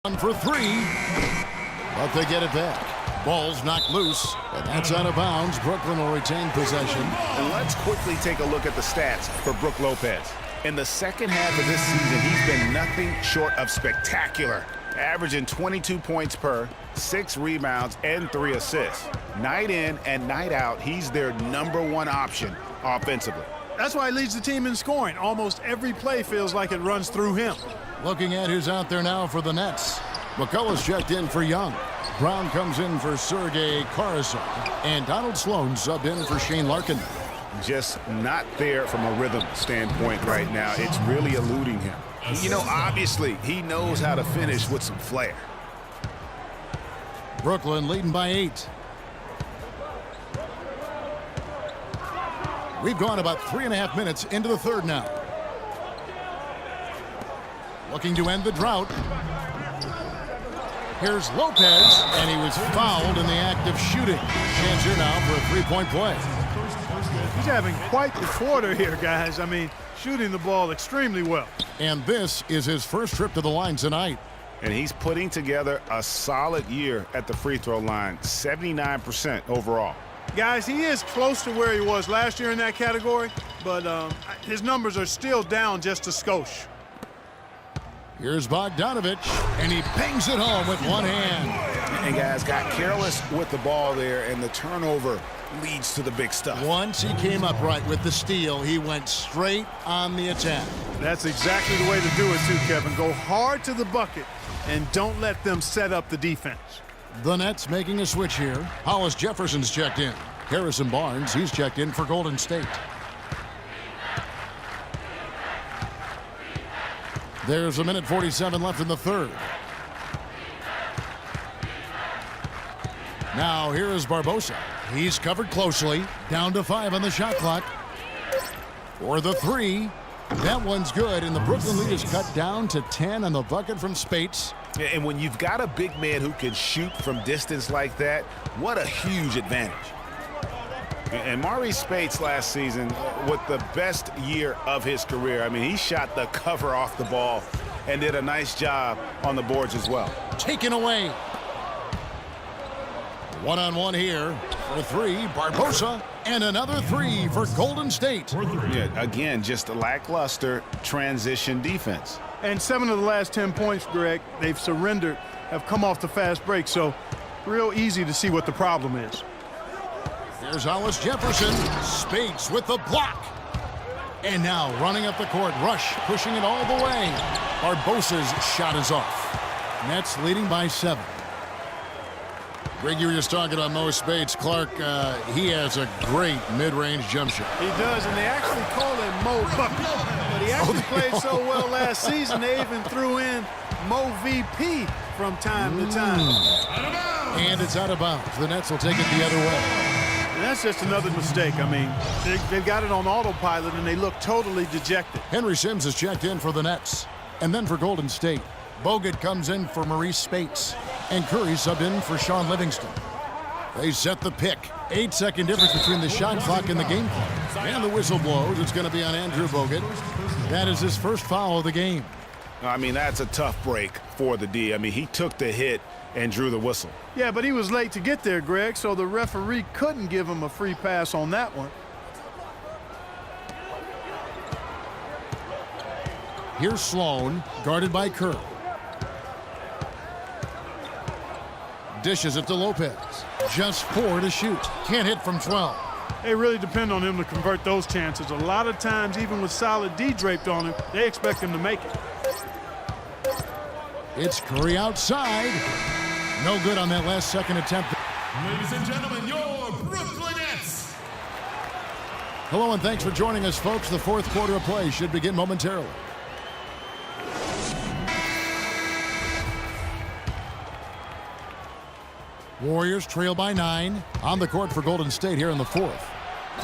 One for three, but they get it back. Ball's knocked loose, and that's out of bounds. Brooklyn will retain possession. And let's quickly take a look at the stats for Brook Lopez. In the second half of this season, he's been nothing short of spectacular, averaging 22 points per, 6 rebounds, and 3 assists. Night in and night out, he's their #1 option offensively. That's why he leads the team in scoring. Almost every play feels like it runs through him. Looking at who's out there now for the Nets. McCullough's checked in for Young. Brown comes in for Sergei Karasov. And Donald Sloan subbed in for Shane Larkin. Just not there from a rhythm standpoint right now. It's really eluding him. You know, obviously, he knows how to finish with some flair. Brooklyn leading by 8. We've gone about 3.5 minutes into the third now. Looking to end the drought. Here's Lopez, and he was fouled in the act of shooting. Chance here now for a three-point play. He's having quite the quarter here, guys. I mean, shooting the ball extremely well. And this is his first trip to the line tonight. And he's putting together a solid year at the free throw line, 79% overall. Guys, he is close to where he was last year in that category, but his numbers are still down just a skosh. Here's Bogdanovich, and he bangs it home with one hand. And guys got careless with the ball there, and the turnover leads to the big stuff. Once he came up right with the steal, he went straight on the attack. That's exactly the way to do it too, Kevin. Go hard to the bucket and don't let them set up the defense. The Nets making a switch here. Hollis Jefferson's checked in. Harrison Barnes, he's checked in for Golden State. There's 1:47 left in the third. Now here is Barbosa. He's covered closely. Down to 5 on the shot clock. For the three. That one's good, and the Brooklyn lead is cut down to 10 on the bucket from Spates. And when you've got a big man who can shoot from distance like that, what a huge advantage. And Maurice Spates last season with the best year of his career. I mean, he shot the cover off the ball and did a nice job on the boards as well. Taken away. One-on-one here for three. Barbosa, and another three for Golden State. Yeah, again, just a lackluster transition defense. And 7 of the last 10 points, Greg, they've surrendered, have come off the fast break, so real easy to see what the problem is. There's Hollis Jefferson. Spates with the block. And now running up the court. Rush pushing it all the way. Barbosa's shot is off. Nets leading by 7. Greg, you were just talking about Mo Spates. Clark, he has a great mid-range jump shot. He does, and they actually call him Mo Bucket. But he actually played so well last season, they even threw in Mo VP from time to time. And it's out of bounds. The Nets will take it the other way. And that's just another mistake. I mean, they've got it on autopilot, and they look totally dejected. Henry Sims is checked in for the Nets. And then for Golden State, Bogut comes in for Maurice Spates. And Curry subbed in for Sean Livingston. They set the pick. 8-second difference between the shot clock and the game clock. And the whistle blows. It's going to be on Andrew Bogut. That is his first foul of the game. I mean, that's a tough break for the D. I mean, he took the hit and drew the whistle. Yeah, but he was late to get there, Greg, so the referee couldn't give him a free pass on that one. Here's Sloan, guarded by Kerr. Dishes it to Lopez. Just 4 to shoot. Can't hit from 12. They really depend on him to convert those chances. A lot of times, even with solid D draped on him, they expect him to make it. It's Curry outside. No good on that last second attempt. Ladies and gentlemen, your Brooklyn Nets. Hello and thanks for joining us, folks. The fourth quarter of play should begin momentarily. Warriors trail by 9. On the court for Golden State here in the fourth.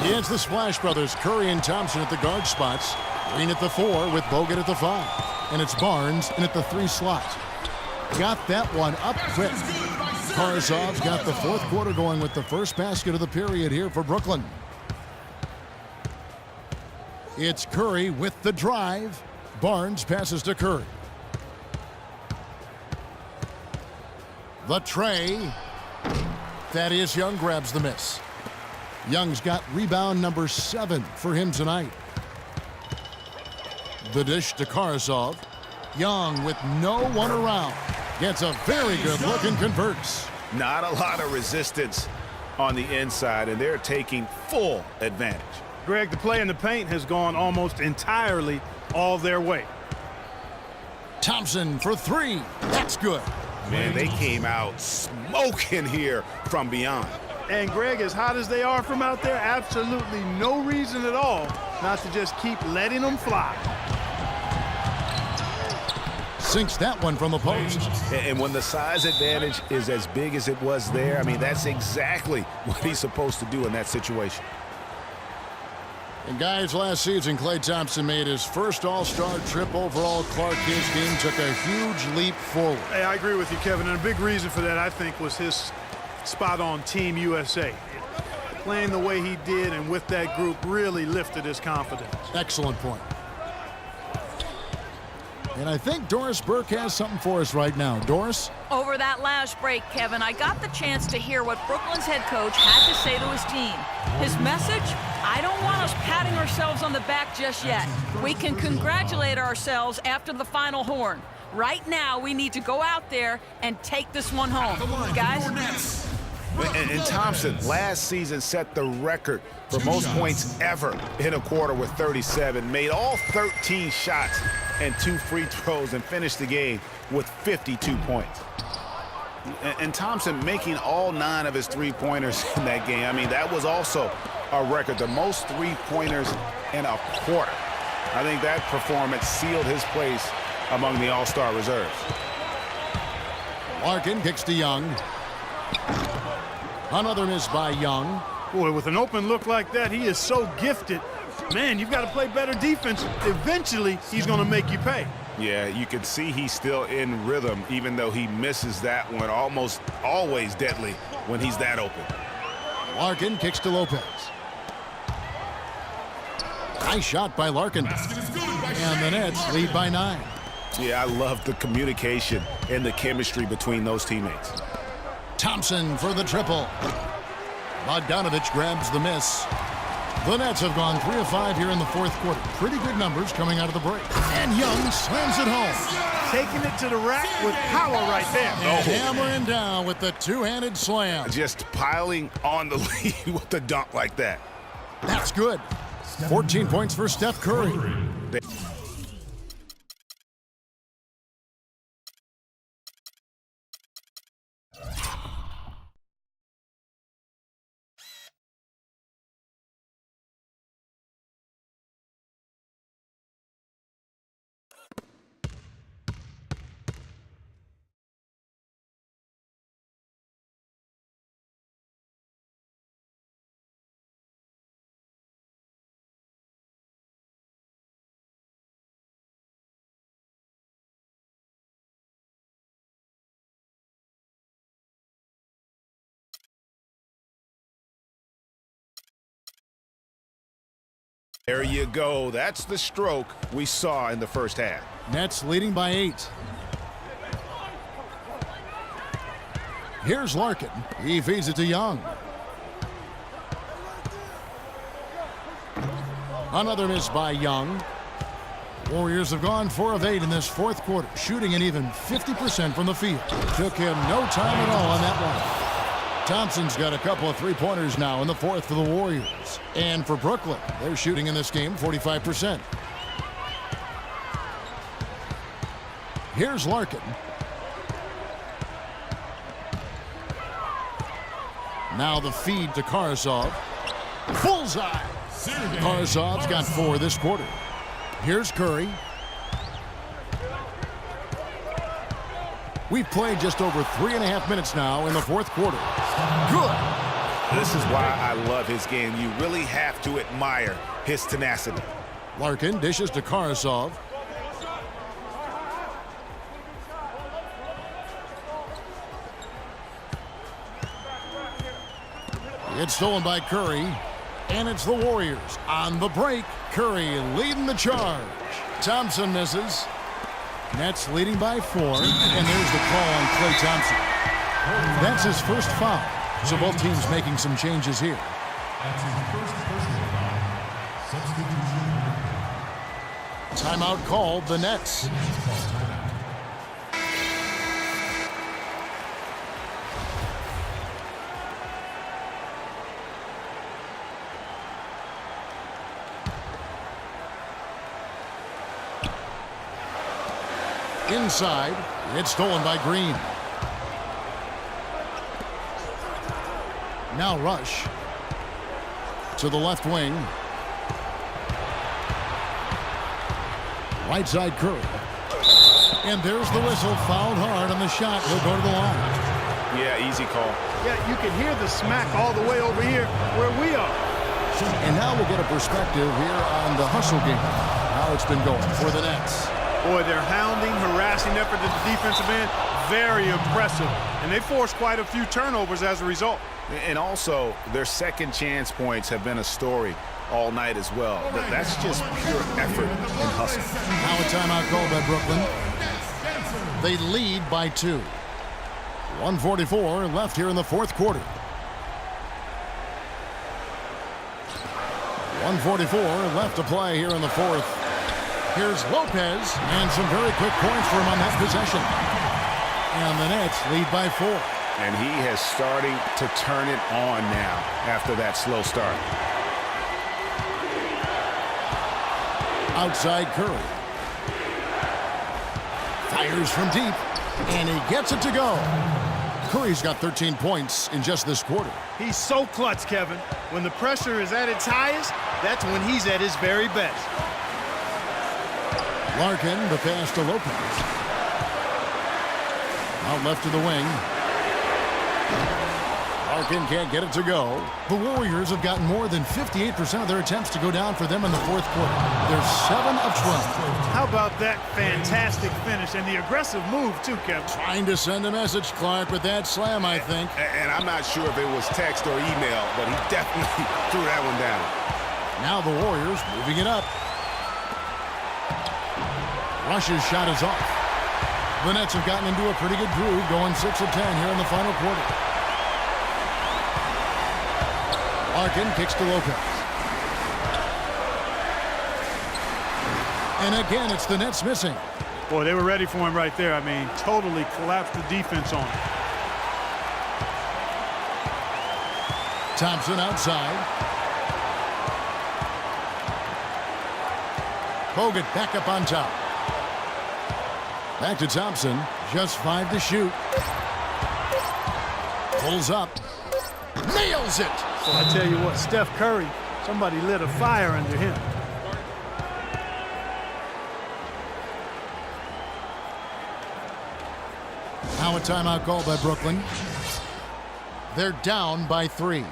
It's the Splash Brothers, Curry and Thompson at the guard spots. Green at the 4 with Bogut at the 5. And it's Barnes in at the 3 slot. Got that one up quick. Karasov's got the fourth quarter going with the first basket of the period here for Brooklyn. It's Curry with the drive. Barnes passes to Curry. The tray. Thaddeus Young grabs the miss. Young's got rebound number 7 for him tonight. The dish to Karsov. Young with no one around. Gets a very good look and converts. Not a lot of resistance on the inside, and they're taking full advantage. Greg, the play in the paint has gone almost entirely all their way. Thompson for 3. That's good. Man, they came out smoking here from beyond. And Greg, as hot as they are from out there, absolutely no reason at all not to just keep letting them fly. Sinks that one from the post. And when the size advantage is as big as it was there, I mean, that's exactly what he's supposed to do in that situation. And guys, last season, Klay Thompson made his first All-Star trip overall. Clark, his team took a huge leap forward. Hey, I agree with you, Kevin. And a big reason for that, I think, was his spot on Team USA. Playing the way he did and with that group really lifted his confidence. Excellent point. And I think Doris Burke has something for us right now. Doris? Over that last break, Kevin, I got the chance to hear what Brooklyn's head coach had to say to his team. His message? I don't want us patting ourselves on the back just yet. We can congratulate ourselves after the final horn. Right now, we need to go out there and take this one home. Guys? And Thompson last season set the record for most points ever in a quarter with 37. Made all 13 shots and 2 free throws and finished the game with 52 points. And Thompson making all 9 of his three-pointers in that game. I mean, that was also a record, the most three-pointers in a quarter. I think that performance sealed his place among the All-Star reserves. Larkin kicks to Young. Another miss by Young. Boy, with an open look like that, he is so gifted. Man, you've got to play better defense. Eventually, he's going to make you pay. Yeah, you can see he's still in rhythm, even though he misses that one almost always deadly when he's that open. Larkin kicks to Lopez. Nice shot by Larkin. And the Nets lead by 9. Yeah, I love the communication and the chemistry between those teammates. Thompson for the triple. Bogdanovich grabs the miss. The Nets have gone 3 of 5 here in the fourth quarter. Pretty good numbers coming out of the break. And Young slams it home. Taking it to the rack with power right there. And hammering down with the two-handed slam. Just piling on the lead with the dunk like that. That's good. 14 points for Steph Curry. There you go. That's the stroke we saw in the first half. Nets leading by 8. Here's Larkin. He feeds it to Young. Another miss by Young. Warriors have gone 4 of 8 in this fourth quarter, shooting an even 50% from the field. Took him no time at all on that one. Thompson's got a couple of three-pointers now in the fourth for the Warriors. And for Brooklyn, they're shooting in this game 45%. Here's Larkin. Now the feed to Karsov. Bullseye! Karsov's got 4 this quarter. Here's Curry. We've played just over 3.5 minutes now in the fourth quarter. Good. This is why I love his game. You really have to admire his tenacity. Larkin dishes to Karsov. It's stolen by Curry. And it's the Warriors on the break. Curry leading the charge. Thompson misses. Nets leading by 4. And there's the call on Klay Thompson. That's his first foul. So both teams making some changes here. That's his first personal foul. Substitution. Timeout called the Nets. Inside, it's stolen by Green. Now Rush to the left wing. Right side Curry. And there's the whistle. Fouled hard on the shot. He'll go to the line. Yeah, easy call. Yeah, you can hear the smack all the way over here where we are. And now we'll get a perspective here on the hustle game. How it's been going for the Nets. Boy, their hounding, harassing effort at the defensive end, very impressive. And they forced quite a few turnovers as a result. And also, their second chance points have been a story all night as well. That's just pure effort and hustle. Now a timeout called by Brooklyn. They lead by 2. 1:44 left here in the fourth quarter. 1:44 left to play here in the fourth. Here's Lopez, and some very quick points for him on that possession. And the Nets lead by 4. And he has starting to turn it on now after that slow start. Outside Curry. Fires from deep, and he gets it to go. Curry's got 13 points in just this quarter. He's so clutch, Kevin. When the pressure is at its highest, that's when he's at his very best. Larkin, the pass to Lopez. Out left to the wing. Larkin can't get it to go. The Warriors have gotten more than 58% of their attempts to go down for them in the fourth quarter. They're 7 of 12. How about that fantastic finish and the aggressive move, too, Kevin? Trying to send a message, Clark, with that slam, I think. And I'm not sure if it was text or email, but he definitely threw that one down. Now the Warriors moving it up. Rush's shot is off. The Nets have gotten into a pretty good groove, going 6 of 10 here in the final quarter. Larkin kicks to Lopez. And again, it's the Nets missing. Boy, they were ready for him right there. I mean, totally collapsed the defense on him. Thompson outside. Bogut back up on top. Back to Thompson. Just 5 to shoot. Pulls up. Nails it. So I tell you what, Steph Curry, somebody lit a fire under him. Now a timeout called by Brooklyn. They're down by 3.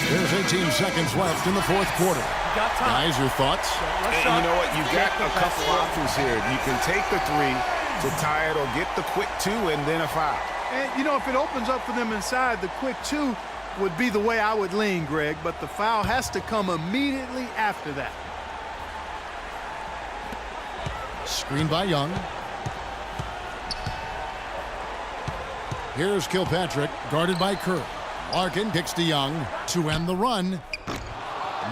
There's 18 seconds left in the fourth quarter. Guys, your thoughts? And you know what? You've got a couple options here. You can take the 3 to tie it or get the quick 2 and then a foul. And, you know, if it opens up for them inside, the quick 2 would be the way I would lean, Greg, but the foul has to come immediately after that. Screen by Young. Here's Kilpatrick, guarded by Curry. Larkin kicks to Young to end the run.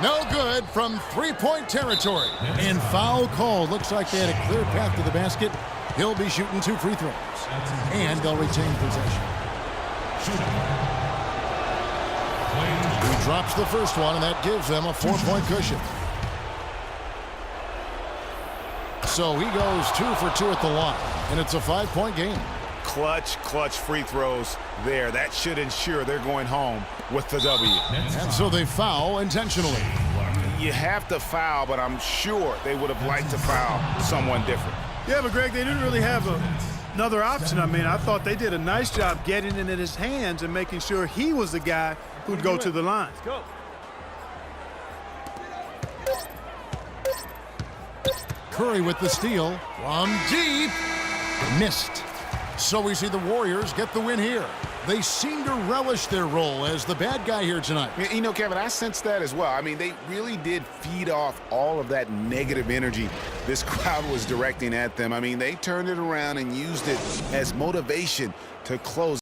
No good from three-point territory. And foul called. Looks like they had a clear path to the basket. He'll be shooting 2 free throws. And they'll retain possession. He drops the first one, and that gives them a 4-point cushion. So he goes 2 for 2 at the line, and it's a 5-point game. Clutch free throws there. That should ensure they're going home with the W. And so they foul intentionally. You have to foul, but I'm sure they would have liked to foul someone different. Yeah, but Greg, they didn't really have another option. I mean, I thought they did a nice job getting it in his hands and making sure he was the guy who'd go to the line. Let's go. Curry with the steal from deep. Missed. So we see the Warriors get the win here. They seem to relish their role as the bad guy here tonight. You know, Kevin, I sense that as well. I mean, they really did feed off all of that negative energy this crowd was directing at them. I mean, they turned it around and used it as motivation to close